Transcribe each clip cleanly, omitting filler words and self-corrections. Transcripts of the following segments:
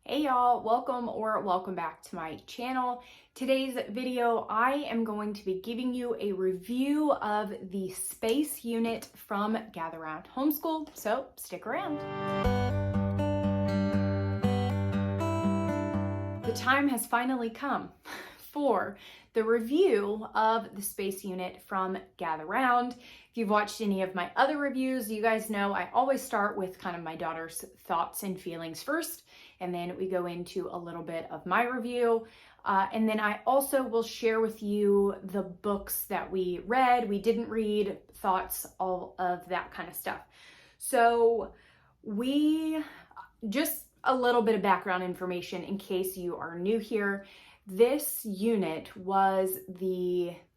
Hey y'all, welcome back to my channel. Today's video, I am going to be giving you a review of the space unit from Gather Round Homeschool, so stick around. The time has finally come for the review of the space unit from Gather Round. If you've watched any of my other reviews, you guys know I always start with kind of my daughter's thoughts and feelings first, and then we go into a little bit of my review. And then I also will share with you the books that we read, we didn't read, thoughts, all of that kind of stuff. So just a little bit of background information in case you are new here. This unit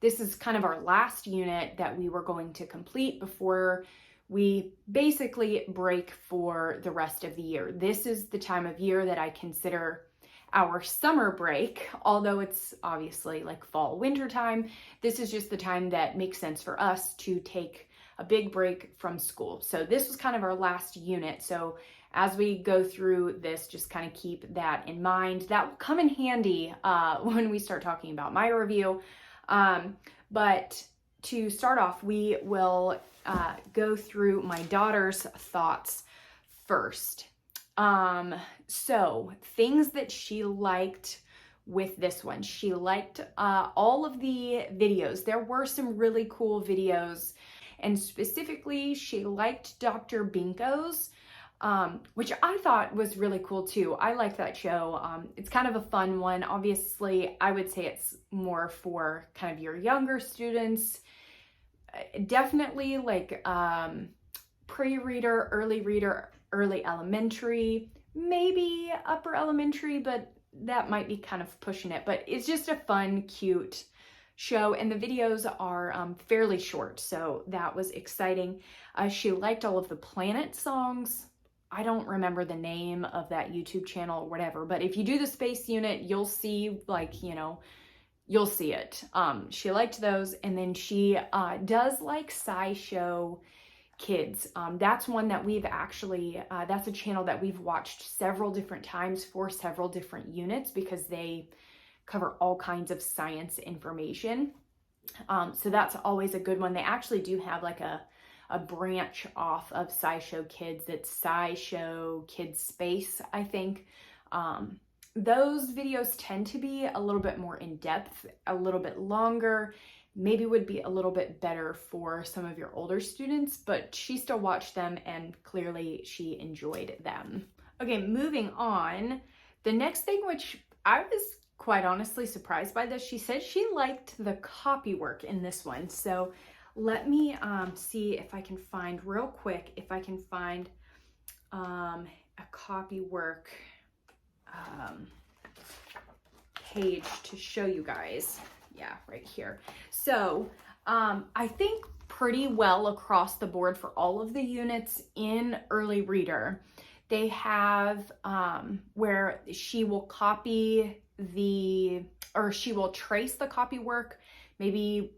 this is kind of our last unit that we were going to complete before we basically break for the rest of the year. This is the time of year that I consider our summer break, although it's obviously like fall, winter time. This is just the time that makes sense for us to take a big break from school. So this was kind of our last unit. So as we go through this, just kind of keep that in mind. That will come in handy when we start talking about my review. But to start off, we will go through my daughter's thoughts first. So things that she liked with this one. She liked all of the videos. There were some really cool videos, and specifically she liked Dr. Binko's, which I thought was really cool too. I like that show. It's kind of a fun one. Obviously, I would say it's more for kind of your younger students. Definitely like pre-reader, early elementary, maybe upper elementary, but that might be kind of pushing it. But it's just a fun, cute show, and the videos are fairly short, so that was exciting. She liked all of the Planet songs. I don't remember the name of that YouTube channel or whatever, but if you do the space unit, you'll see, like, you'll see it. She liked those, and then she does like SciShow Kids. That's one that we've actually, that's a channel that we've watched several different times for several different units because they cover all kinds of science information. So that's always a good one. They actually do have like a branch off of SciShow Kids. It's SciShow Kids Space, I think. Those videos tend to be a little bit more in depth, a little bit longer, maybe would be a little bit better for some of your older students, but she still watched them and clearly she enjoyed them. Okay, moving on. The next thing, which I was quite honestly surprised by this, she said she liked the copywork in this one. So let me see if I can find real quick, if I can find a copywork page to show you guys. Yeah, right here. So I think pretty well across the board for all of the units in Early Reader, they have where she will she will trace the copywork maybe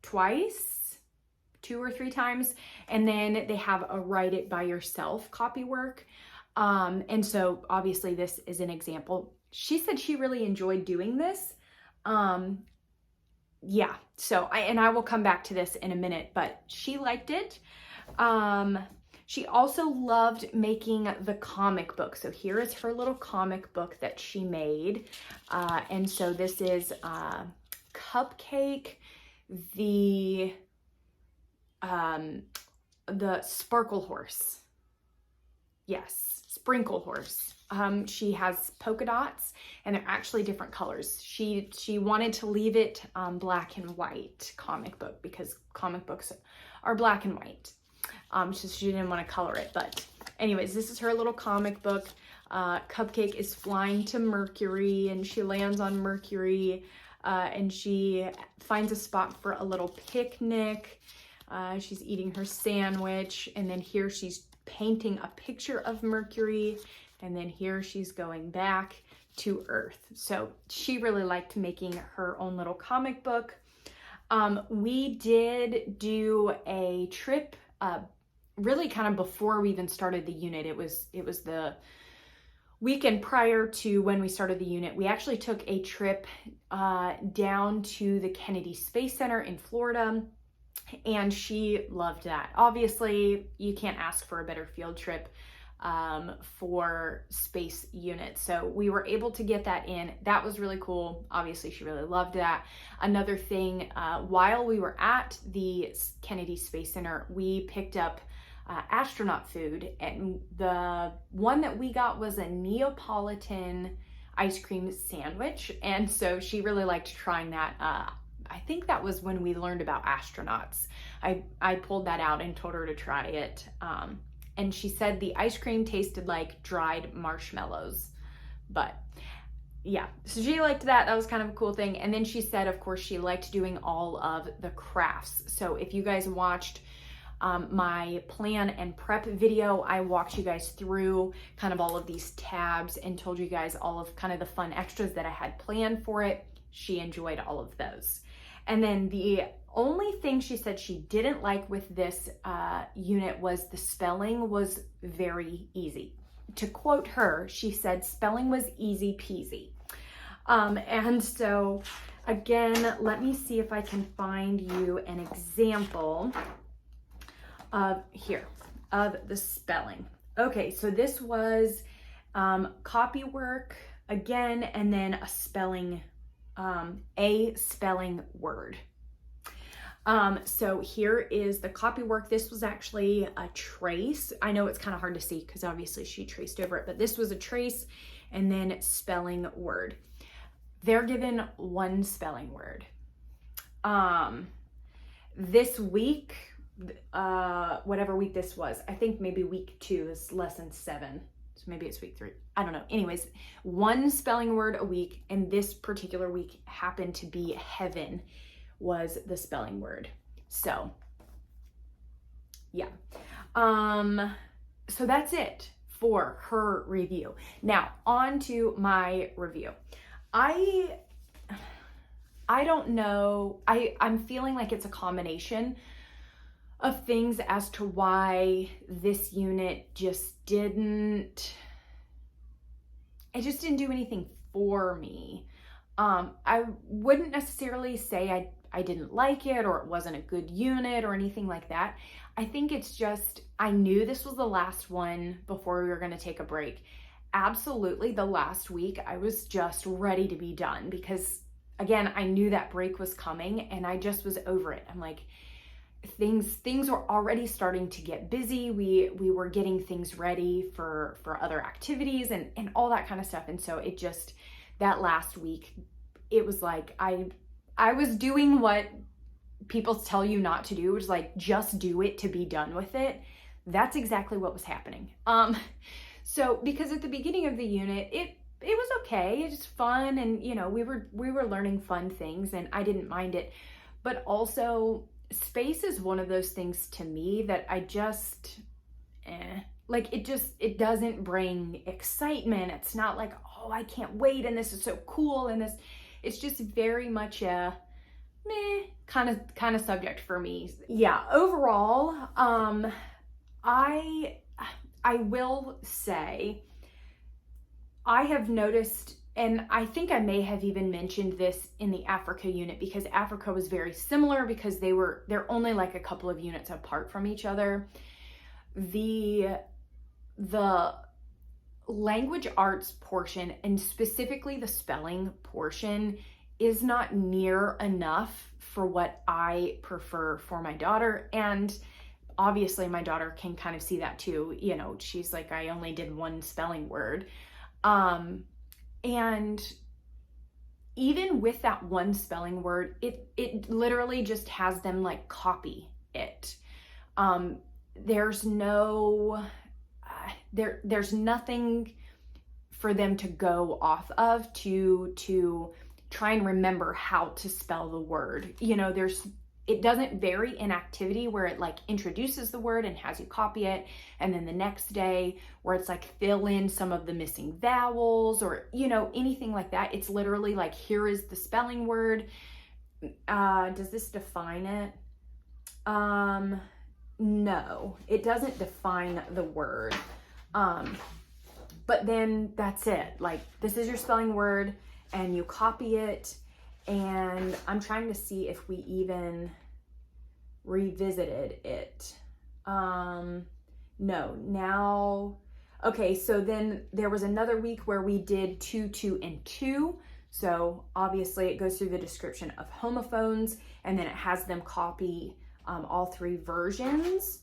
twice, 2 or 3 times, and then they have a write it by yourself copywork. And so obviously this is an example. She said she really enjoyed doing this. Yeah, so I will come back to this in a minute, but she liked it. She also loved making the comic book. So here is her little comic book that she made. And so this is Cupcake, the Sparkle Horse. Yes, Sprinkle Horse. She has polka dots, and they're actually different colors. She wanted to leave it black and white comic book because comic books are black and white. So she didn't want to color it. But anyways, this is her little comic book. Cupcake is flying to Mercury, and she lands on Mercury, and she finds a spot for a little picnic. She's eating her sandwich, and then here she's painting a picture of Mercury, and then here she's going back to Earth. So she really liked making her own little comic book. We did do a trip really kind of before we even started the unit. It was the weekend prior to when we started the unit, we actually took a trip down to the Kennedy Space Center in Florida, and she loved that. Obviously, you can't ask for a better field trip for space units. So we were able to get that in. That was really cool. Obviously, she really loved that. Another thing, while we were at the Kennedy Space Center, we picked up astronaut food, and the one that we got was a Neapolitan ice cream sandwich, and so she really liked trying that. I think that was when we learned about astronauts. I pulled that out and told her to try it, and she said the ice cream tasted like dried marshmallows. But yeah, so she liked that. That was kind of a cool thing. And then she said, of course, she liked doing all of the crafts. So if you guys watched my plan and prep video, I walked you guys through kind of all of these tabs and told you guys all of kind of the fun extras that I had planned for it. She enjoyed all of those. And then the only thing she said she didn't like with this unit was the spelling was very easy. To quote her, she said spelling was easy peasy. And so again, let me see if I can find you an example of the spelling. Okay, so this was copy work again, and then a spelling word. So here is the copy work. This was actually a trace. I know it's kind of hard to see because obviously she traced over it, but this was a trace and then spelling word. They're given one spelling word. This week, whatever week this was, I think maybe week 2 is lesson 7. So maybe it's week 3. I don't know. Anyways, one spelling word a week, and this particular week happened to be heaven was the spelling word. So yeah. So that's it for her review. Now on to my review. I don't know. I'm feeling like it's a combination of things as to why this unit just didn't do anything for me. I wouldn't necessarily say I didn't like it or it wasn't a good unit or anything like that. I think it's just, I knew this was the last one before we were going to take a break. Absolutely, the last week I was just ready to be done because, again, I knew that break was coming and I just was over it. I'm like, things were already starting to get busy. We were getting things ready for other activities and all that kind of stuff. And so it just, that last week, it was like I was doing what people tell you not to do, which is like, just do it to be done with it. That's exactly what was happening. So because at the beginning of the unit, it was okay. It's fun. And, you know, we were learning fun things and I didn't mind it, but also space is one of those things to me that I just, like it doesn't bring excitement. It's not like, oh, I can't wait. And this is so cool. And it's just very much a meh kind of subject for me. Yeah. Overall, I will say I have noticed, and I think I may have even mentioned this in the Africa unit because Africa was very similar because they're only like a couple of units apart from each other. The language arts portion, and specifically the spelling portion, is not near enough for what I prefer for my daughter. And obviously my daughter can kind of see that too. You know, she's like, I only did one spelling word. And even with that one spelling word, it literally just has them like copy it. There's nothing for them to go off of to try and remember how to spell the word. You know, it doesn't vary in activity where it like introduces the word and has you copy it, and then the next day where it's like fill in some of the missing vowels or, you know, anything like that. It's literally like, here is the spelling word. Does this define it? No, it doesn't define the word. but then that's it. Like, this is your spelling word, and you copy it. And I'm trying to see if we even revisited it. No, now, okay, so then there was another week where we did 2, 2, and 2. So obviously it goes through the description of homophones, and then it has them copy all 3 versions.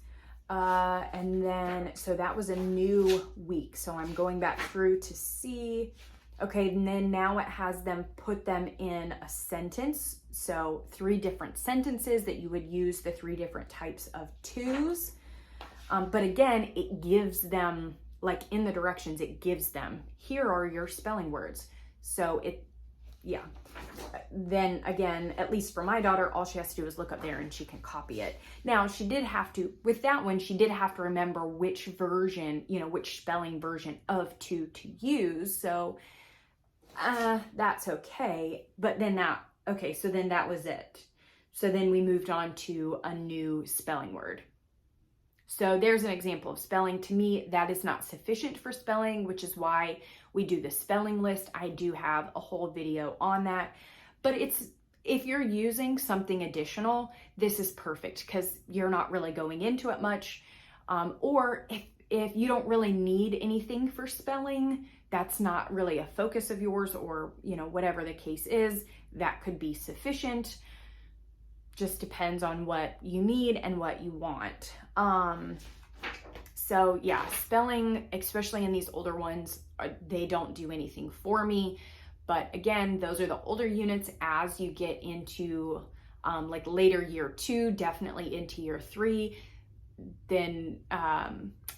And then, so that was a new week. So I'm going back through to see, okay, and then now it has them put them in a sentence. So 3 different sentences that you would use the 3 different types of 2s. But again, it gives them, like in the directions, it gives them, here are your spelling words. So yeah. Then again, at least for my daughter, all she has to do is look up there and she can copy it. Now, she did have to, with that one, she did have to remember which version, which spelling version of 2 to use. So that's okay. But then so then that was it. So then we moved on to a new spelling word. So there's an example of spelling. To me, that is not sufficient for spelling, which is why we do the spelling list. I do have a whole video on that, but if you're using something additional, this is perfect because you're not really going into it much. Or if you don't really need anything for spelling, that's not really a focus of yours, or, whatever the case is, that could be sufficient. Just depends on what you need and what you want. So yeah, spelling, especially in these older ones, they don't do anything for me. But again, those are the older units. As you get into like later year 2, definitely into year 3, then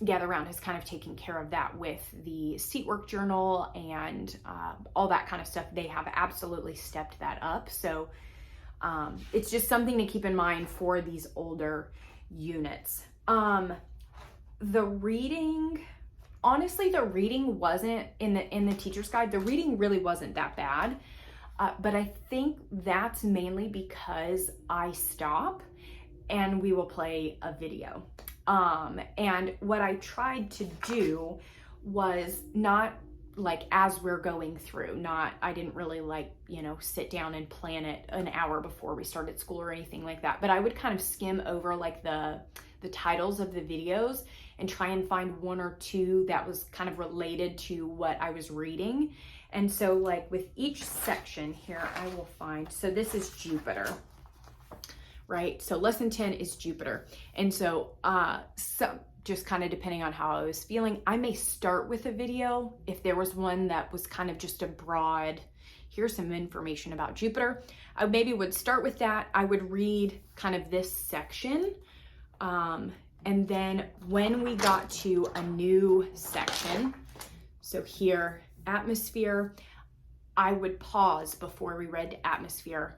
Gather Round has kind of taken care of that with the seat work journal and all that kind of stuff. They have absolutely stepped that up. So it's just something to keep in mind for these older units. The reading, honestly, the reading wasn't in the teacher's guide. The reading really wasn't that bad, but I think that's mainly because I stop and we will play a video. And what I tried to do was not like as we're going through, I didn't really sit down and plan it an hour before we started school or anything like that, but I would kind of skim over like the titles of the videos and try and find 1 or 2 that was kind of related to what I was reading. And so like with each section here, I will find, so this is Jupiter, right? So lesson 10 is Jupiter. And so, just kind of depending on how I was feeling, I may start with a video. If there was one that was kind of just a broad, here's some information about Jupiter, I maybe would start with that. I would read kind of this section. And then when we got to a new section, so here, atmosphere, I would pause before we read atmosphere.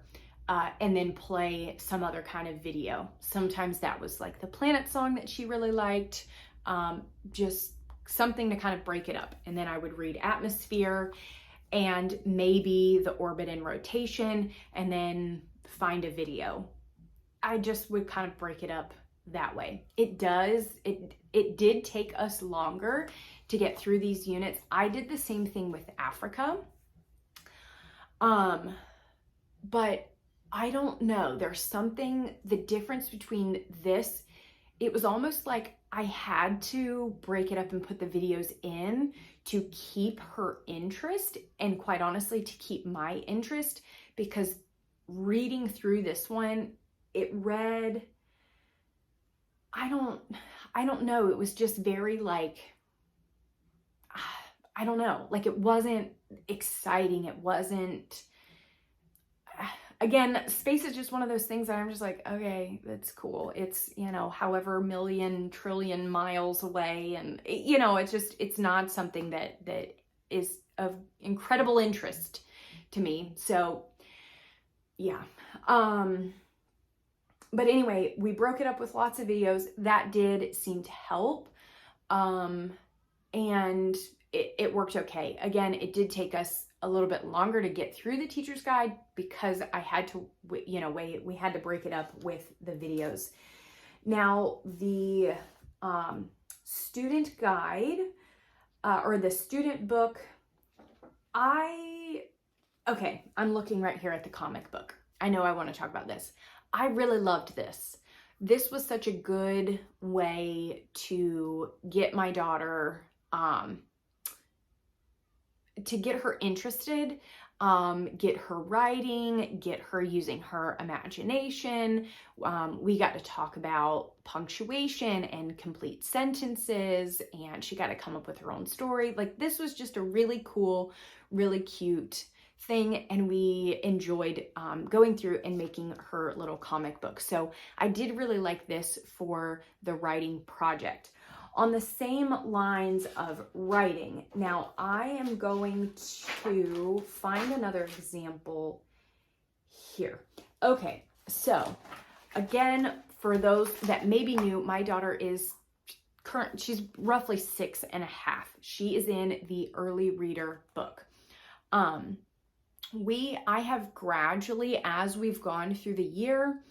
And then play some other kind of video. Sometimes that was like the planet song that she really liked, just something to kind of break it up. And then I would read atmosphere and maybe the orbit and rotation, and then find a video. I just would kind of break it up that way. It did take us longer to get through these units. I did the same thing with Africa. But I don't know, there's something, the difference between this, it was almost like I had to break it up and put the videos in to keep her interest, and quite honestly, to keep my interest, because reading through this one, it read, I don't know, it was just very like, I don't know, like it wasn't exciting, it wasn't, again, space is just one of those things that I'm just like, okay, that's cool. It's, however million trillion miles away. And, it's not something that is of incredible interest to me. So yeah. But anyway, we broke it up with lots of videos. That did seem to help. And it worked okay. Again, it did take us a little bit longer to get through the teacher's guide because I had to, we had to break it up with the videos. Now, the student guide, or the student book, okay, I'm looking right here at the comic book. I know I want to talk about this. I really loved this. This was such a good way to get my daughter, to get her interested, get her writing, get her using her imagination. We got to talk about punctuation and complete sentences, and she got to come up with her own story. Like, this was just a really cool, really cute thing, and we enjoyed going through and making her little comic book. So I did really like this for the writing project. On the same lines of writing, now I am going to find another example here. Okay, so again, for those that may be new, my daughter is she's roughly 6.5. She is in the early reader book. I have gradually, as we've gone through the year,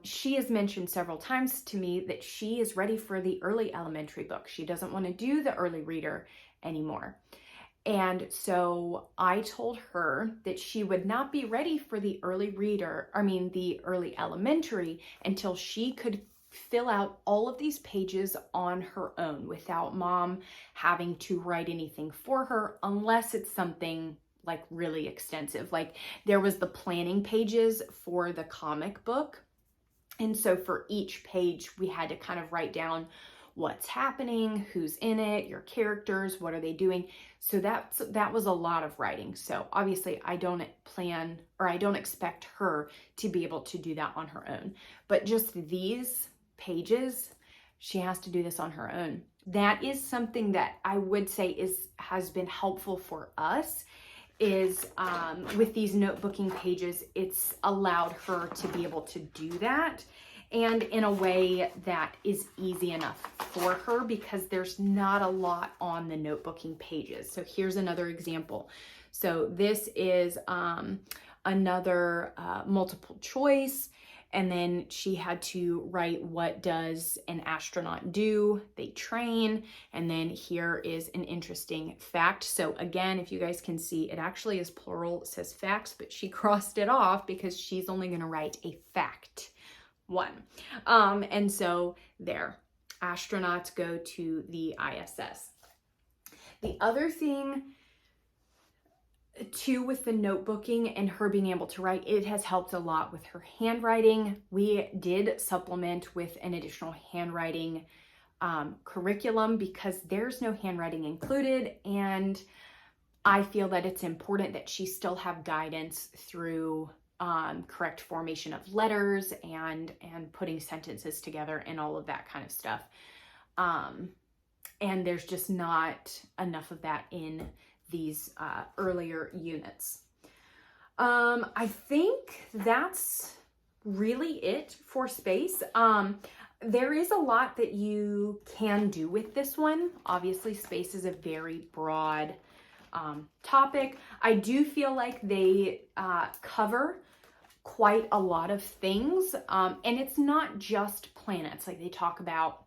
she has mentioned several times to me that she is ready for the early elementary book. She doesn't want to do the early reader anymore. And so I told her that she would not be ready for the the early elementary until she could fill out all of these pages on her own without mom having to write anything for her, unless it's something like really extensive. Like, there was the planning pages for the comic book. And so for each page, we had to kind of write down what's happening, who's in it, your characters, what are they doing. So that was a lot of writing. So obviously I don't expect her to be able to do that on her own. But just these pages, she has to do this on her own. That is something that I would say has been helpful for us, is with these notebooking pages, it's allowed her to be able to do that, and in a way that is easy enough for her, because there's not a lot on the notebooking pages. So here's another example. So this is another multiple choice. And then she had to write, what does an astronaut do? They train. And then here is an interesting fact. So again, if you guys can see, it actually is plural. It says facts, but she crossed it off because she's only going to write a fact one. And so there, astronauts go to the ISS. The other thing too, with the notebooking and her being able to write, it has helped a lot with her handwriting. We did supplement with an additional handwriting curriculum, because there's no handwriting included, and I feel that it's important that she still have guidance through correct formation of letters and putting sentences together and all of that kind of stuff. And there's just not enough of that in these earlier units. I think that's really it for space. There is a lot that you can do with this one. Obviously, space is a very broad topic. I do feel like they cover quite a lot of things, and it's not just planets. Like, they talk about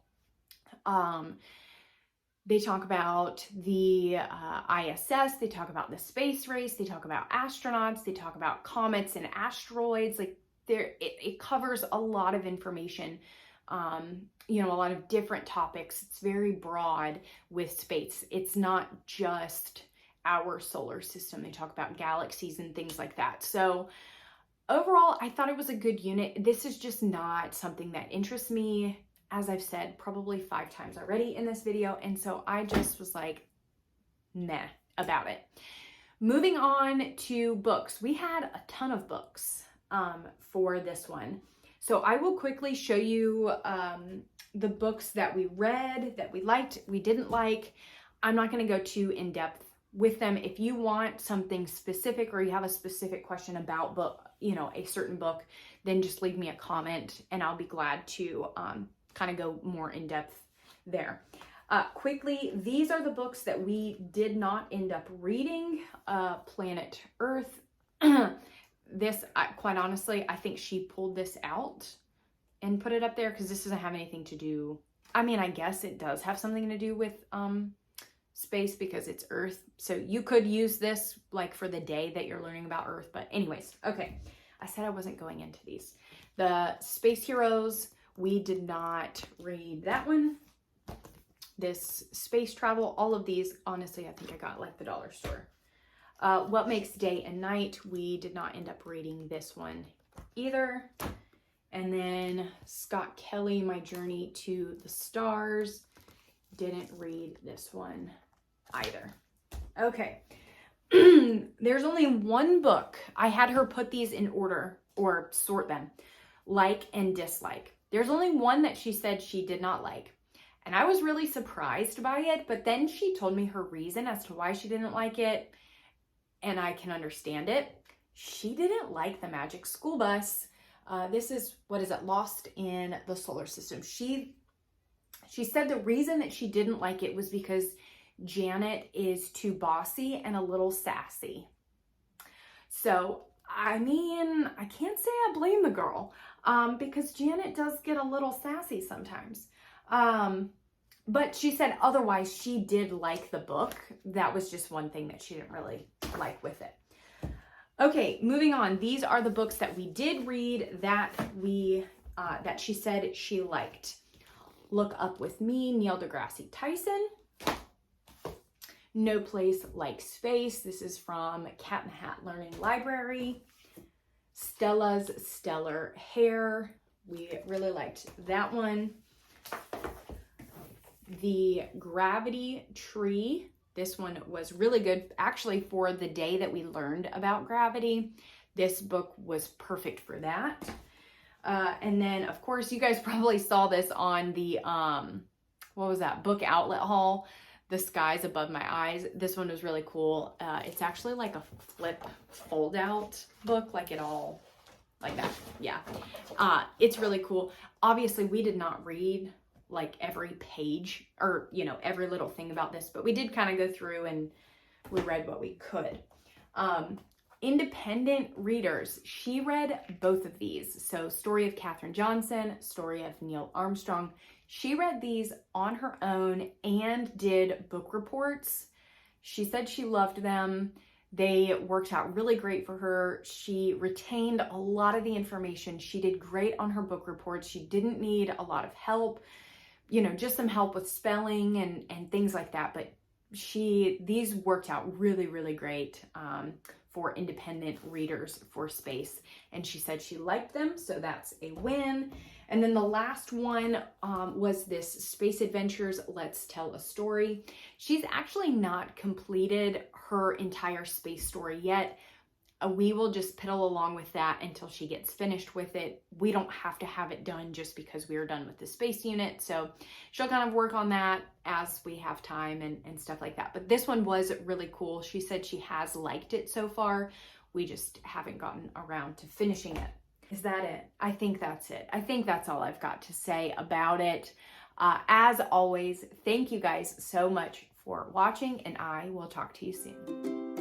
the ISS, they talk about the space race, they talk about astronauts, they talk about comets and asteroids. Like, it covers a lot of information, a lot of different topics. It's very broad with space. It's not just our solar system. They talk about galaxies and things like that. So overall, I thought it was a good unit. This is just not something that interests me, as I've said probably 5 times already in this video. And so I just was like, meh about it. Moving on to books. We had a ton of books for this one. So I will quickly show you the books that we read, that we liked, we didn't like. I'm not going to go too in depth with them. If you want something specific, or you have a specific question about a certain book, then just leave me a comment and I'll be glad to kind of go more in depth there. Quickly, these are the books that we did not end up reading. Planet Earth. This, quite honestly, I think she pulled this out and put it up there because this doesn't have anything to do. I mean, I guess it does have something to do with space because it's Earth. So you could use this like for the day that you're learning about Earth. But anyways, okay. I said I wasn't going into these. The Space Heroes, we did not read that one. This Space Travel, all of these, honestly, I think I got like the dollar store. What Makes Day and Night, we did not end up reading this one either. And then Scott Kelly, My Journey to the Stars, didn't read this one either. Okay. There's only one book. I had her put these in order or sort them, like and dislike. There's only one that she said she did not like. And I was really surprised by it, but then she told me her reason as to why she didn't like it, and I can understand it. She didn't like the Magic School Bus. This is, what is it, Lost in the Solar System. She said the reason that she didn't like it was because Janet is too bossy and a little sassy. So, I mean, I can't say I blame the girl, because Janet does get a little sassy sometimes. But she said otherwise she did like the book. That was just one thing that she didn't really like with it. Okay, moving on. These are the books that we did read that that she said she liked. Look Up With Me, Neil deGrasse Tyson. No Place Like Space. This is from Cat in the Hat Learning Library. Stella's Stellar Hair. We really liked that one. The Gravity Tree. This one was really good. Actually, for the day that we learned about gravity, this book was perfect for that. And then, of course, you guys probably saw this on the, what was that, book outlet haul, The Skies Above My Eyes. This one was really cool. It's actually like a flip fold out book, like it all, like that. Yeah. It's really cool. Obviously, we did not read like every page or, you know, every little thing about this, but we did kind of go through and we read what we could. Independent readers, she read both of these. So Story of Katherine Johnson, Story of Neil Armstrong. She read these on her own and did book reports. She said she loved them. They worked out really great for her. She retained a lot of the information. She did great on her book reports. She didn't need a lot of help, you know, just some help with spelling and things like that. But these worked out really, really great for independent readers for space. And she said she liked them, so that's a win. And then the last one was this Space Adventures, Let's Tell a Story. She's actually not completed her entire space story yet. We will just piddle along with that until she gets finished with it. We don't have to have it done just because we are done with the space unit. So she'll kind of work on that as we have time and stuff like that. But this one was really cool. She said she has liked it so far. We just haven't gotten around to finishing it. Is that it? I think that's it. I think that's all I've got to say about it. As always, thank you guys so much for watching, and I will talk to you soon.